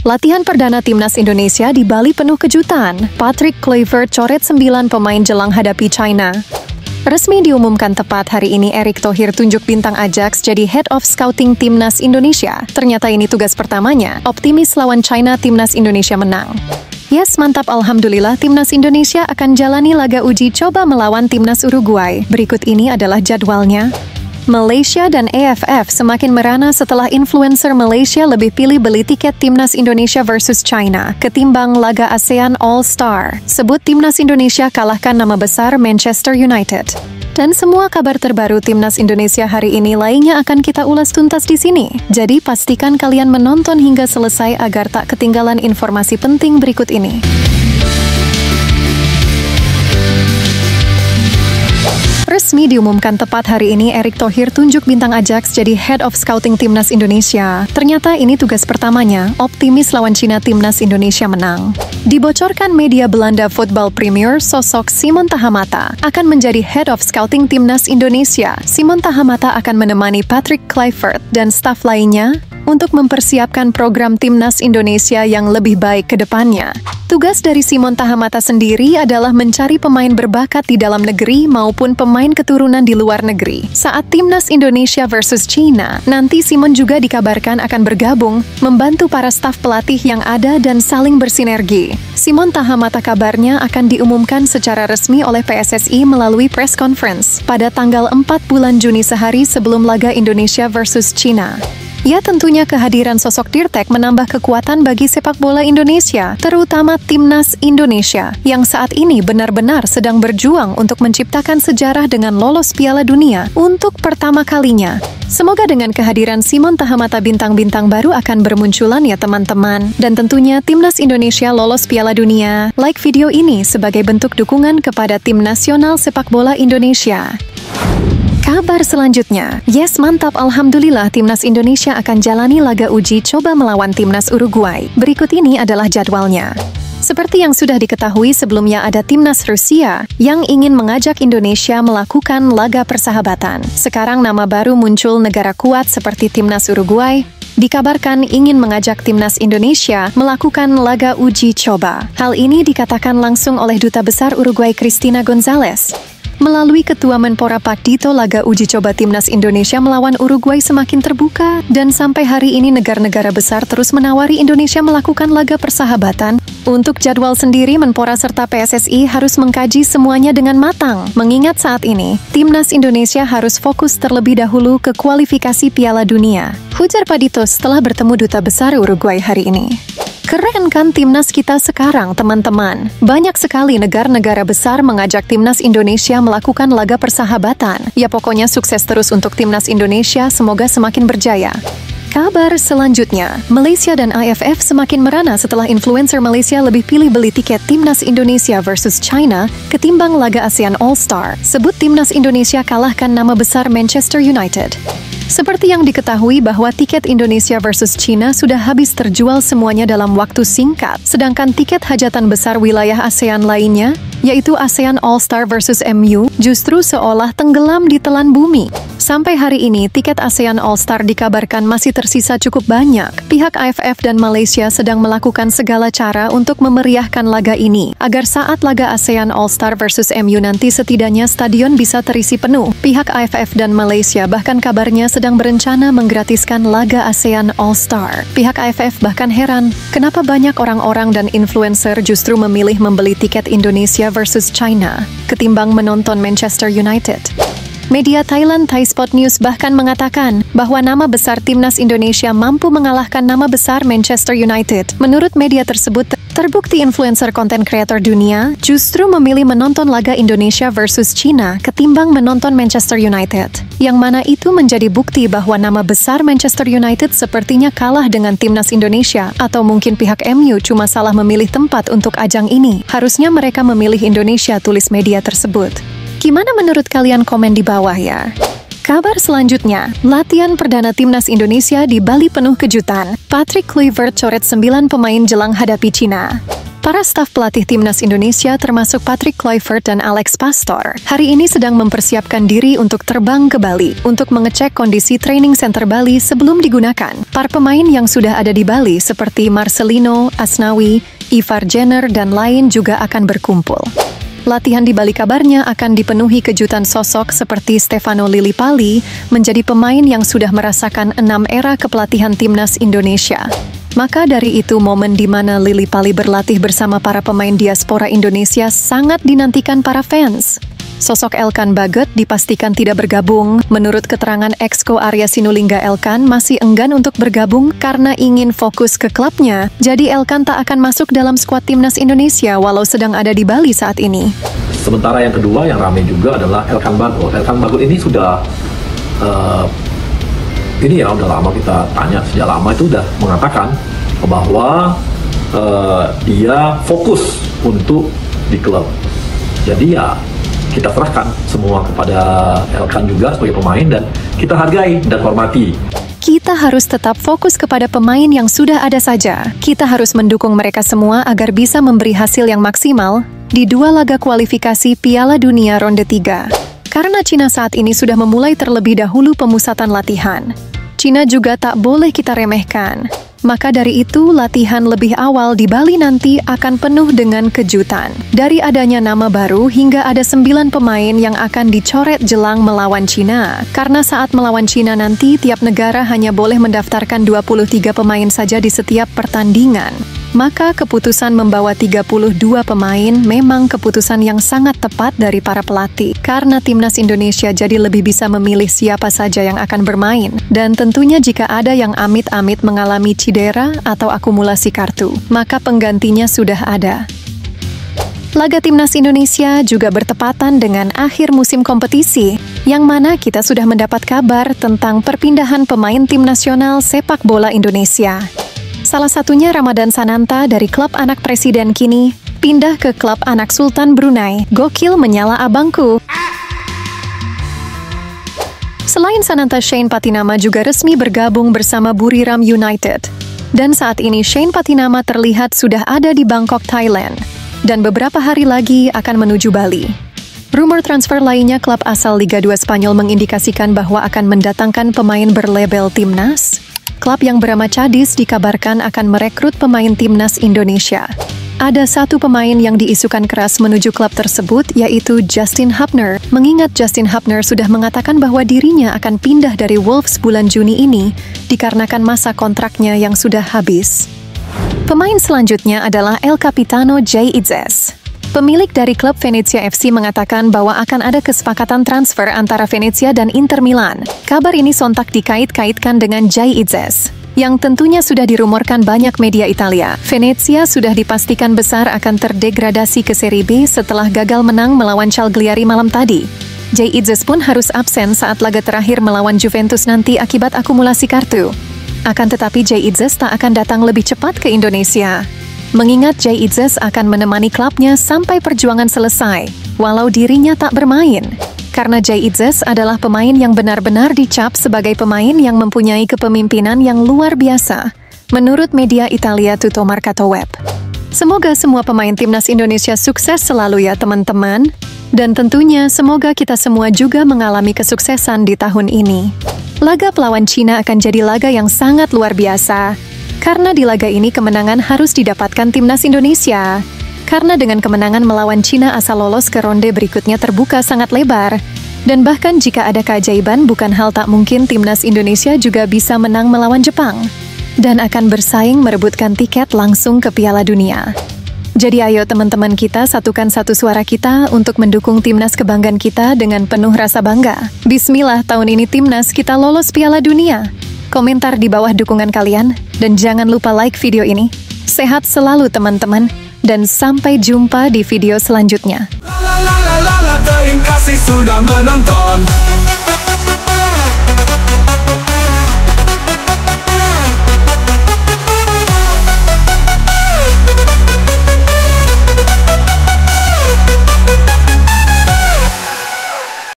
Latihan perdana Timnas Indonesia di Bali penuh kejutan. Patrick Kluivert coret 9 pemain jelang hadapi China. Resmi diumumkan tepat hari ini Erick Thohir tunjuk bintang Ajax jadi Head of Scouting Timnas Indonesia. Ternyata ini tugas pertamanya. Optimis lawan China, Timnas Indonesia menang. Yes, mantap, alhamdulillah Timnas Indonesia akan jalani laga uji coba melawan Timnas Uruguay. Berikut ini adalah jadwalnya. Malaysia dan AFF semakin merana setelah influencer Malaysia lebih pilih beli tiket Timnas Indonesia versus China ketimbang laga ASEAN All-Star. Sebut Timnas Indonesia kalahkan nama besar Manchester United. Dan semua kabar terbaru Timnas Indonesia hari ini lainnya akan kita ulas tuntas di sini. Jadi pastikan kalian menonton hingga selesai agar tak ketinggalan informasi penting berikut ini. Resmi diumumkan tepat hari ini Erick Thohir tunjuk bintang Ajax jadi Head of Scouting Timnas Indonesia. Ternyata ini tugas pertamanya. Optimis lawan Cina, Timnas Indonesia menang. Dibocorkan media Belanda Football Premier, sosok Simon Tahamata akan menjadi Head of Scouting Timnas Indonesia. Simon Tahamata akan menemani Patrick Kluivert dan staf lainnya untuk mempersiapkan program Timnas Indonesia yang lebih baik ke depannya. Tugas dari Simon Tahamata sendiri adalah mencari pemain berbakat di dalam negeri maupun pemain keturunan di luar negeri. Saat Timnas Indonesia versus China, nanti Simon juga dikabarkan akan bergabung, membantu para staf pelatih yang ada dan saling bersinergi. Simon Tahamata kabarnya akan diumumkan secara resmi oleh PSSI melalui press conference pada tanggal 4 bulan Juni, sehari sebelum laga Indonesia versus China. Ya, tentunya kehadiran sosok Dirtek menambah kekuatan bagi sepak bola Indonesia, terutama Timnas Indonesia, yang saat ini benar-benar sedang berjuang untuk menciptakan sejarah dengan lolos Piala Dunia untuk pertama kalinya. Semoga dengan kehadiran Simon Tahamata bintang-bintang baru akan bermunculan ya teman-teman. Dan tentunya Timnas Indonesia lolos Piala Dunia. Like video ini sebagai bentuk dukungan kepada Tim Nasional Sepak Bola Indonesia. Kabar selanjutnya, yes mantap, alhamdulillah Timnas Indonesia akan jalani laga uji coba melawan Timnas Uruguay. Berikut ini adalah jadwalnya. Seperti yang sudah diketahui sebelumnya, ada Timnas Rusia yang ingin mengajak Indonesia melakukan laga persahabatan. Sekarang nama baru muncul negara kuat seperti Timnas Uruguay. Dikabarkan ingin mengajak Timnas Indonesia melakukan laga uji coba. Hal ini dikatakan langsung oleh Duta Besar Uruguay Cristina González. Melalui Ketua Menpora Pak Dito, laga uji coba Timnas Indonesia melawan Uruguay semakin terbuka, dan sampai hari ini negara-negara besar terus menawari Indonesia melakukan laga persahabatan. Untuk jadwal sendiri, Menpora serta PSSI harus mengkaji semuanya dengan matang, mengingat saat ini Timnas Indonesia harus fokus terlebih dahulu ke kualifikasi Piala Dunia. Ujar Pak Dito setelah bertemu Duta Besar Uruguay hari ini. Keren kan Timnas kita sekarang, teman-teman? Banyak sekali negara-negara besar mengajak Timnas Indonesia melakukan laga persahabatan. Ya pokoknya sukses terus untuk Timnas Indonesia, semoga semakin berjaya. Kabar selanjutnya, Malaysia dan AFF semakin merana setelah influencer Malaysia lebih pilih beli tiket Timnas Indonesia versus China ketimbang laga ASEAN All-Star. Sebut Timnas Indonesia kalahkan nama besar Manchester United. Seperti yang diketahui bahwa tiket Indonesia versus China sudah habis terjual semuanya dalam waktu singkat, sedangkan tiket hajatan besar wilayah ASEAN lainnya, yaitu ASEAN All-Star versus MU, justru seolah tenggelam di telan bumi. Sampai hari ini, tiket ASEAN All-Star dikabarkan masih tersisa cukup banyak. Pihak AFF dan Malaysia sedang melakukan segala cara untuk memeriahkan laga ini, agar saat laga ASEAN All-Star versus MU nanti setidaknya stadion bisa terisi penuh. Pihak AFF dan Malaysia bahkan kabarnya sedang berencana menggratiskan laga ASEAN All-Star. Pihak AFF bahkan heran, kenapa banyak orang-orang dan influencer justru memilih membeli tiket Indonesia versus China ketimbang menonton Manchester United. Media Thailand Thai Spot News bahkan mengatakan bahwa nama besar Timnas Indonesia mampu mengalahkan nama besar Manchester United. Menurut media tersebut, terbukti influencer konten kreator dunia justru memilih menonton laga Indonesia versus China ketimbang menonton Manchester United. Yang mana itu menjadi bukti bahwa nama besar Manchester United sepertinya kalah dengan Timnas Indonesia, atau mungkin pihak MU cuma salah memilih tempat untuk ajang ini. Harusnya mereka memilih Indonesia, tulis media tersebut. Gimana menurut kalian? Komen di bawah ya. Kabar selanjutnya, latihan perdana Timnas Indonesia di Bali penuh kejutan. Patrick Kluivert coret 9 pemain jelang hadapi Cina. Para staf pelatih timnas Indonesia termasuk Patrick Kluivert dan Alex Pastoor hari ini sedang mempersiapkan diri untuk terbang ke Bali untuk mengecek kondisi training center Bali sebelum digunakan. Para pemain yang sudah ada di Bali seperti Marcelino, Asnawi, Ivar Jenner, dan lain juga akan berkumpul. Latihan di Bali kabarnya akan dipenuhi kejutan sosok seperti Stefano Lillipali menjadi pemain yang sudah merasakan 6 era kepelatihan timnas Indonesia. Maka dari itu momen di mana Lillipali berlatih bersama para pemain diaspora Indonesia sangat dinantikan para fans. Sosok Elkan Bagot dipastikan tidak bergabung. Menurut keterangan Exco Arya Sinulinga, Elkan masih enggan untuk bergabung karena ingin fokus ke klubnya. Jadi Elkan tak akan masuk dalam skuad timnas Indonesia walau sedang ada di Bali saat ini. Sementara yang kedua yang ramai juga adalah Elkan Bagot. Elkan Bagot ini sudah udah lama kita tanya, sejak lama itu udah mengatakan bahwa dia fokus untuk di klub. Jadi ya kita serahkan semua kepada Elkan juga sebagai pemain dan kita hargai dan hormati. Kita harus tetap fokus kepada pemain yang sudah ada saja. Kita harus mendukung mereka semua agar bisa memberi hasil yang maksimal di 2 laga kualifikasi Piala Dunia ronde 3. Karena Cina saat ini sudah memulai terlebih dahulu pemusatan latihan. Cina juga tak boleh kita remehkan. Maka dari itu, latihan lebih awal di Bali nanti akan penuh dengan kejutan. Dari adanya nama baru hingga ada 9 pemain yang akan dicoret jelang melawan Cina. Karena saat melawan Cina nanti, tiap negara hanya boleh mendaftarkan 23 pemain saja di setiap pertandingan. Maka keputusan membawa 32 pemain memang keputusan yang sangat tepat dari para pelatih. Karena timnas Indonesia jadi lebih bisa memilih siapa saja yang akan bermain. Dan tentunya jika ada yang amit-amit mengalami cedera atau akumulasi kartu, maka penggantinya sudah ada. Laga timnas Indonesia juga bertepatan dengan akhir musim kompetisi, yang mana kita sudah mendapat kabar tentang perpindahan pemain tim nasional sepak bola Indonesia. Salah satunya Ramadan Sananta dari klub anak presiden kini pindah ke klub anak Sultan Brunei. Gokil menyala abangku. Selain Sananta, Shane Patinama juga resmi bergabung bersama Buriram United. Dan saat ini Shane Patinama terlihat sudah ada di Bangkok, Thailand. Dan beberapa hari lagi akan menuju Bali. Rumor transfer lainnya, klub asal Liga 2 Spanyol mengindikasikan bahwa akan mendatangkan pemain berlabel timnas. Klub yang bernama Cadiz dikabarkan akan merekrut pemain timnas Indonesia. Ada 1 pemain yang diisukan keras menuju klub tersebut, yaitu Justin Hubner. Mengingat Justin Hubner sudah mengatakan bahwa dirinya akan pindah dari Wolves bulan Juni ini, dikarenakan masa kontraknya yang sudah habis. Pemain selanjutnya adalah El Capitano Jay Itzes. Pemilik dari klub Venezia FC mengatakan bahwa akan ada kesepakatan transfer antara Venezia dan Inter Milan. Kabar ini sontak dikait-kaitkan dengan Jay Itzes, yang tentunya sudah dirumorkan banyak media Italia. Venezia sudah dipastikan besar akan terdegradasi ke Serie B setelah gagal menang melawan Cagliari malam tadi. Jay Itzes pun harus absen saat laga terakhir melawan Juventus nanti akibat akumulasi kartu. Akan tetapi Jay Itzes tak akan datang lebih cepat ke Indonesia. Mengingat Jay Itzes akan menemani klubnya sampai perjuangan selesai, walau dirinya tak bermain. Karena Jay Itzes adalah pemain yang benar-benar dicap sebagai pemain yang mempunyai kepemimpinan yang luar biasa, menurut media Italia Tutto Mercato Web. Semoga semua pemain timnas Indonesia sukses selalu ya teman-teman, dan tentunya semoga kita semua juga mengalami kesuksesan di tahun ini. Laga pelawan Cina akan jadi laga yang sangat luar biasa. Karena di laga ini kemenangan harus didapatkan timnas Indonesia. Karena dengan kemenangan melawan Cina asa lolos ke ronde berikutnya terbuka sangat lebar. Dan bahkan jika ada keajaiban, bukan hal tak mungkin timnas Indonesia juga bisa menang melawan Jepang. Dan akan bersaing merebutkan tiket langsung ke Piala Dunia. Jadi ayo teman-teman kita satukan satu suara kita untuk mendukung timnas kebanggaan kita dengan penuh rasa bangga. Bismillah, tahun ini timnas kita lolos Piala Dunia. Komentar di bawah dukungan kalian, dan jangan lupa like video ini. Sehat selalu teman-teman, dan sampai jumpa di video selanjutnya. Terima kasih sudah menonton.